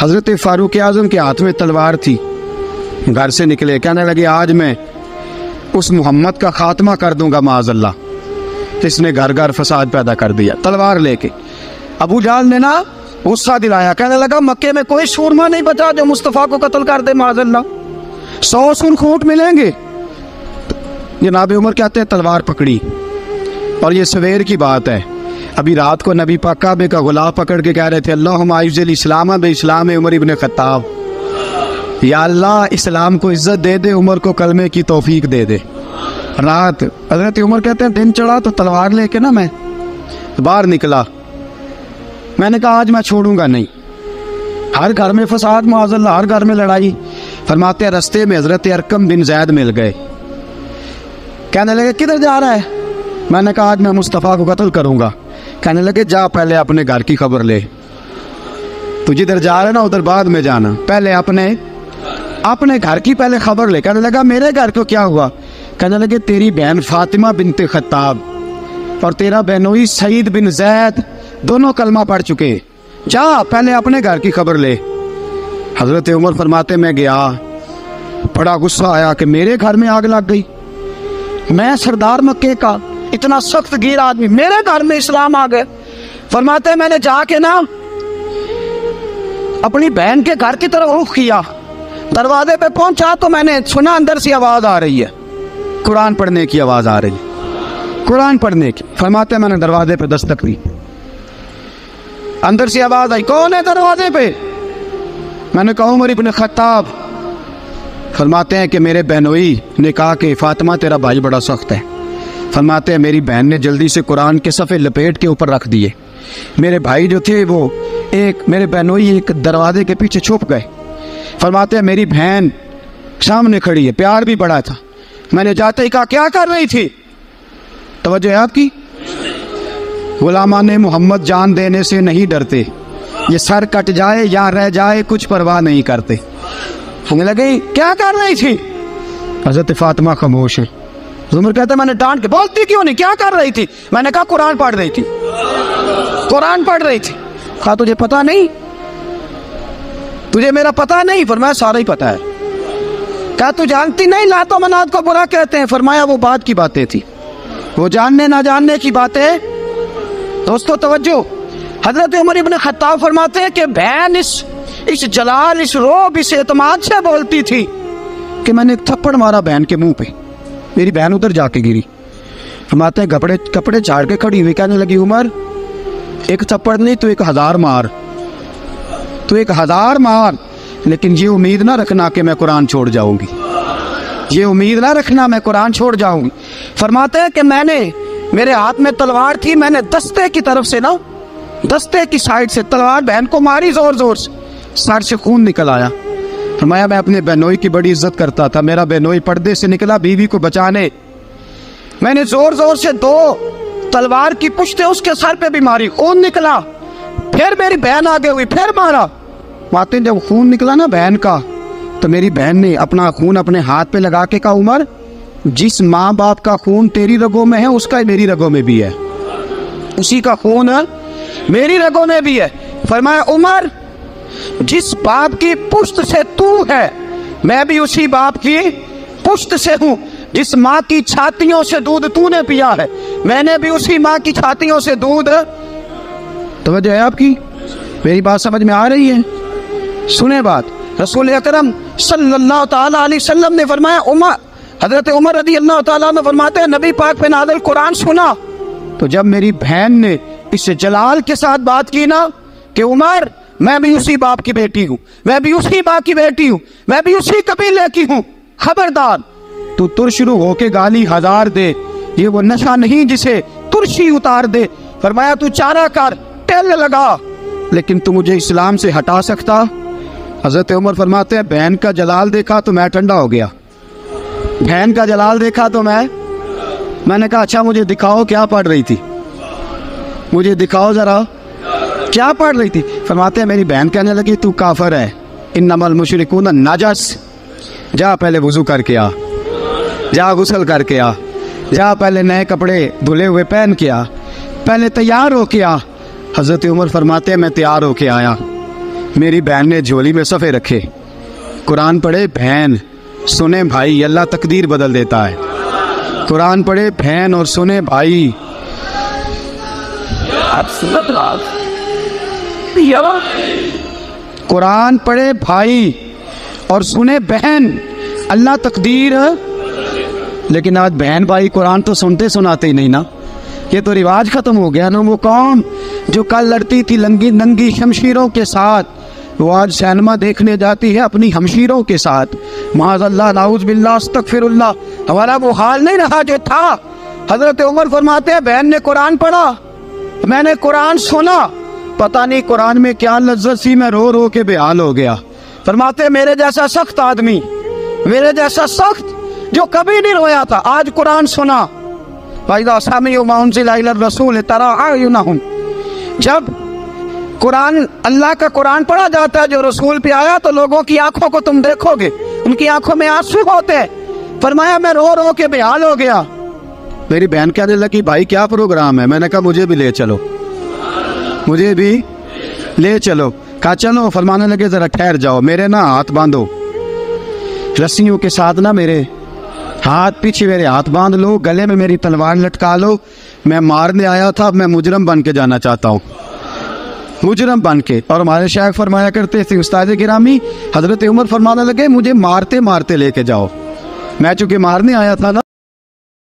हज़रत फ़ारूक आज़म के हाथ में तलवार थी। घर से निकले, कहने लगे आज मैं उस मोहम्मद का खात्मा कर दूंगा माज़अल्लाह, इसने घर घर फसाद पैदा कर दिया। तलवार लेके अबू जहल ने ना गुस्सा दिलाया, कहने लगा मक्के में कोई सूरमा नहीं बचा जो मुस्तफ़ा को कत्ल कर दे माज़अल्लाह, 100 सुरखूंट मिलेंगे। जनाब उमर कहते हैं तलवार पकड़ी, और ये सवेर की बात है। अभी रात को नबी पाक काबे का गुलाब पकड़ के कह रहे थे अल्लाहुम्मा आइज़िल इस्लाम बे इस्लाम उमर इब्न खत्ताब, या अल्लाह इस्लाम को इज्जत दे दे, उमर को कलमे की तौफीक दे दे। रात हज़रत उमर कहते हैं दिन चढ़ा तो तलवार लेके ना मैं बाहर निकला। मैंने कहा आज मैं छोड़ूंगा नहीं, हर घर में फसाद माज़अल्लाह, हर घर में लड़ाई। फरमाते हैं रास्ते में हज़रत अरकम बिन ज़ैद मिल गए, कहने लगे किधर जा रहा है? मैंने कहा आज मैं मुस्तफ़ा को कत्ल करूंगा। कहने लगे जा पहले अपने घर की खबर ले, तू जिधर जा रहा है ना उधर बाद में जाना, पहले अपने घर की पहले खबर ले। कहने लगा मेरे घर को क्या हुआ? कहने लगे तेरी बहन फातिमा बिनते खत्ताब और तेरा बहनोई सईद बिन ज़ैद दोनों कलमा पढ़ चुके, जा पहले अपने घर की खबर ले। हज़रत उमर फरमाते मैं गया, बड़ा गुस्सा आया कि मेरे घर में आग लग गई, मैं सरदार मक्के का इतना सख्त गिर आदमी, मेरे घर में इस्लाम आ गए। फरमाते मैंने जाके ना अपनी बहन के घर की तरफ रुख किया, दरवाजे पे पहुंचा तो मैंने सुना अंदर से आवाज आ रही है, कुरान पढ़ने की आवाज आ रही, कुरान पढ़ने की। फरमाते मैंने दरवाजे पे दस्तक दी, अंदर से आवाज आई कौन है दरवाजे पे? मैंने कहा उमर इब्न खत्ताब। फरमाते हैं कि मेरे बहनोई ने कहा कि फातिमा तेरा भाई बड़ा सख्त है। फरमाते हैं मेरी बहन ने जल्दी से कुरान के सफ़े लपेट के ऊपर रख दिए। मेरे भाई जो थे वो मेरे बहनोई एक दरवाजे के पीछे छुप गए। फरमाते हैं मेरी बहन सामने खड़ी है, प्यार भी बड़ा था। मैंने जाते ही कहा क्या कर रही थी? तवज्जो है आपकी? गुलामान मोहम्मद जान देने से नहीं डरते, ये सर कट जाए या रह जाए कुछ परवाह नहीं करते। हमें लगे क्या कर रही थी? हज़रत फातिमा खामोश है। उमर कहता मैंने डांट के, बोलती क्यों नहीं, क्या कर रही थी? मैंने कहा कुरान पढ़ रही थी, कुरान पढ़ रही थी। कहा तुझे पता नहीं, तुझे मेरा पता नहीं? फरमाया सारा ही पता है। क्या तू जानती नहीं लातो मनात को बुरा कहते हैं? फरमाया वो बात की बातें थी, वो जानने ना जानने की बातें। दोस्तों तवज्जो, हजरत उमर इब्न खत्ताब फरमाते हैं कि बहन इस जलाल, इस रोब, इस एतमाद से बोलती थी कि मैंने एक थप्पड़ मारा बहन के मुंह पे, मेरी बहन उधर जाके गिरी। फरमाते हैं कपड़े झाड़ के खड़ी हुई, कहने लगी उमर एक थप्पड़ नहीं तो 1000 मार, तो 1000 मार, लेकिन ये उम्मीद ना रखना कि मैं कुरान छोड़ जाऊंगी, ये उम्मीद ना रखना मैं कुरान छोड़ जाऊंगी। फरमाते हैं कि मेरे हाथ में तलवार थी, मैंने दस्ते की तरफ से ना, दस्ते की साइड से तलवार बहन को मारी, जोर जोर से, सर से खून निकल आया। फरमाया मैं अपने बहनोई की बड़ी इज्जत करता था, मेरा बहनोई पर्दे से निकला बीवी को बचाने, मैंने जोर जोर से 2 तलवार की पुश्तें उसके सर पे भी मारी, खून निकला। फिर मेरी बहन आगे हुई, फिर मारा। माते जब खून निकला ना बहन का, तो मेरी बहन ने अपना खून अपने हाथ पे लगा के कहा उमर जिस माँ बाप का खून तेरी रगों में है उसका मेरी रगों में भी है, उसी का खून मेरी रगों में भी है। फरमाया उमर जिस बाप की पुश्त से तू है मैं भी उसी बाप की पुश्त से हूँ, जिस माँ की छातियों से दूध तूने पिया है मैंने भी उसी माँ की छातियों से दूध। तवज्जो है आपकी? मेरी बात समझ में आ रही है? सुने बात, रसूल अकरम सल्लल्लाहु ताला अलैहि वसल्लम ने फरमाया, हजरत उमर रज़ी अल्लाह ताला अन्हु फरमाते हैं नबी पाक पे नाज़िल कुरान सुना तो जब मेरी बहन ने इस जलाल के साथ बात की ना कि उमर मैं भी उसी बाप की बेटी हूँ, मैं भी उसी माँ की बेटी हूँ, मैं भी उसी कबीले की हूँ, खबरदार तू तुरशरू होके गाली 1000 दे, ये वो नशा नहीं जिसे तुरशी उतार दे। फरमाया तू चारा कर, टेल लगा, लेकिन तू मुझे इस्लाम से हटा सकता? हजरत उमर फरमाते हैं बहन का जलाल देखा तो मैं ठंडा हो गया, बहन का जलाल देखा तो मैंने कहा अच्छा मुझे दिखाओ क्या पढ़ रही थी, मुझे दिखाओ जरा क्या पढ़ रही थी। फरमाते हैं मेरी बहन कहने लगी तू काफर है, इन्नमल मुशरिकून नजस, जा पहले वुजू करके आ, जा गुस्ल करके आ, जा पहले नए कपड़े धुले हुए पहन के आ, पहले तैयार हो के आ। हज़रत उमर फरमाते हैं मैं तैयार हो के आया, मेरी बहन ने झोली में सफ़े रखे, कुरान पढ़े बहन, सुने भाई, अल्लाह तकदीर बदल देता है। कुरान पढ़े बहन और सुने भाई। कुरान पढ़े भाई और सुने बहन, अल्लाह तकदीर। लेकिन आज बहन भाई कुरान तो सुनते सुनाते ही नहीं ना, ये तो रिवाज ख़त्म हो गया ना। वो कौम जो कल लड़ती थी नंगी शमशीरों के साथ, वो आज सिनेमा देखने जाती है अपनी हमशीरों के साथ। माज़अल्लाह, नाउज़ बिल्लाह, अस्तगफिरुल्लाह। हमारा वो हाल नहीं रहा जो था। हज़रत उमर फरमाते हैं, बहन ने कुरान पढ़ा, मैंने कुरान सुना, पता नहीं कुरान में क्या लज्जत सी, मैं रो रो के बेहाल हो गया। फरमाते हैं, मेरे जैसा सख्त आदमी, मेरे जैसा सख्त जो कभी नहीं रोया था, आज कुरान सुना। जब कुरान, अल्लाह का कुरान पढ़ा जाता है जो रसूल पे आया, तो लोगों की आंखों को तुम देखोगे, उनकी आंखों में आंसू होते हैं। फरमाया, मैं रो रो के बेहाल हो गया। मेरी बहन कहने लगी, भाई क्या प्रोग्राम है? मैंने कहा, मुझे भी ले चलो, मुझे भी ले चलो। कहा चलो। फरमाने लगे, ज़रा ठहर जाओ, मेरे ना हाथ बांधो रस्सियों के साथ, ना मेरे हाथ पीछे मेरे हाथ बांध लो, गले में मेरी तलवार लटका लो। मैं मारने आया था, अब मैं मुजरम बन के जाना चाहता हूँ, मुजरम बन के। और हमारे शायख फरमाया करते थे, उस्ताद गिरामी हज़रत उमर फरमाने लगे, मुझे मारते मारते लेके जाओ। मैं चूँकि मारने आया था ना,